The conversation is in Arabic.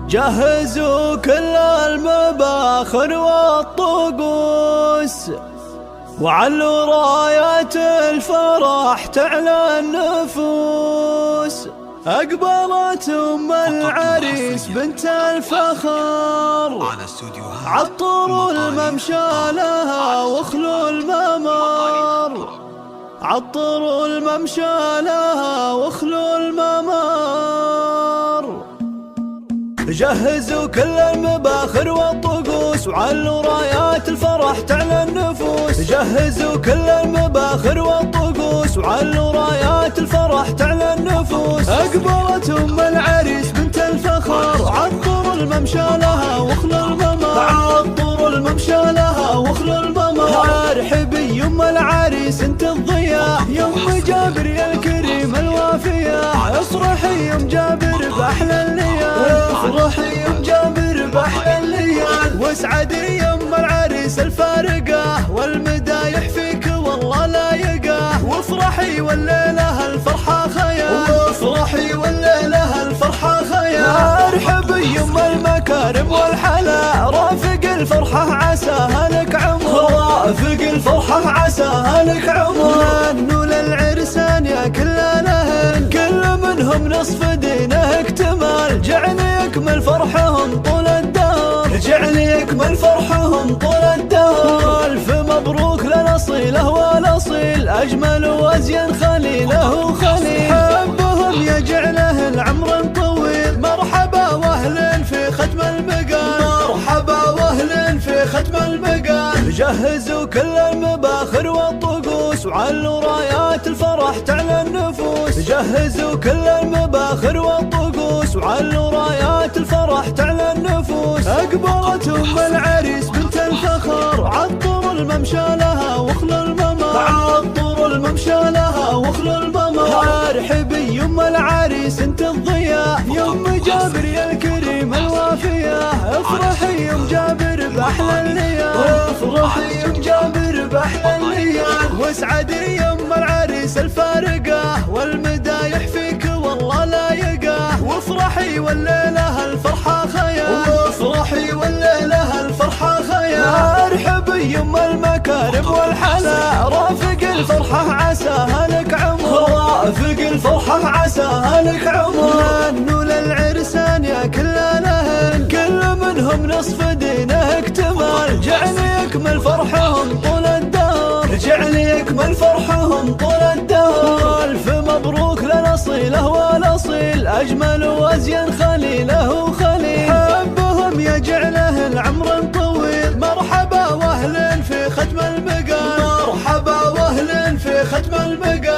جهزوا كل المباخر والطقوس، وعلوا رايات الفرح تعلى النفوس. أقبلت أم العريس بنت الفخر، عطروا الممشى لها واخلوا الممر، عطروا الممشى لها واخلوا الممر. جهزوا كل المباخر والطقوس، وعلوا رايات الفرح تعلى النفوس. جهزوا كل المباخر والطقوس، وعلوا رايات الفرح تعلى النفوس. أقبلت أم العريس بنت الفخر، عطروا الممشى لها واخلوا الممر، عطروا الممشى لها واخلوا الممر. ارحبي يم العريس انت الضياء، يم جابر يا الكريم الوافية. افرحي يم جابر باحلى الليال، افرحي يم جابر باحلى الليال. واسعدي يم العريس الفارقة، والمدايح فيك والله لايقة. وافرحي والليلة الفرحة خيال، وافرحي والليلة الفرحة خيال. ارحبي يم المكارم والحلا، رافق الفرحة عساها لك عمر، رافق الفرحة عساها لك عمر. هنوا للعرسان يا كل الاهل، كل منهم نصف دينه اكتمال. جعل يكمل فرحهم طول الدهر، جعل يكمل فرحهم طول الدهر. الف مبروك لنصيله والاصيل، اجمل وازين خليله وخليل. حبهم يجعله العمر طويل، مرحبا واهل في ختم المقام، مرحبا واهل في ختم المقام. جهزوا كل المباخر والطقوس، وعلوا رايات الفرح تعلى النفوس. جهزوا كل المباخر والطقوس، وعلوا رايات الفرح تعلى النفوس. أقبلت أم العريس بنت الفخر، عطروا الممشى لها واخلوا الممر، عطروا الممشى لها واخلوا الممر. ارحبي يم العريس انت الضياء، يم جابر يا الكريم الوافية. افرحي يم جابر باحلى الليال، افرحي يم جابر باحلى الليال. واسعدي يم العريس الفارقة، والمدايح فيك والله لايقة. وافرحي والليلة الفرحة خيال، وافرحي والليلة الفرحة خيال. ارحبي يم المكارم والحلا، رافق الفرحة عساها لك عمر، رافق الفرحة عساها لك عمر. هنوا للعرسان يا كل الاهل، كل منهم نصف دينه اكتمال. جعل يكمل فرحهم طول الدهر، جعل يكمل فرحهم طول الدهر. الف مبروك لنصيله والاصيل، اجمل وازين خليله وخليل. حبهم يجعله العمر طويل، مرحبا واهل في ختم المقام، مرحبا واهل في ختم المقام.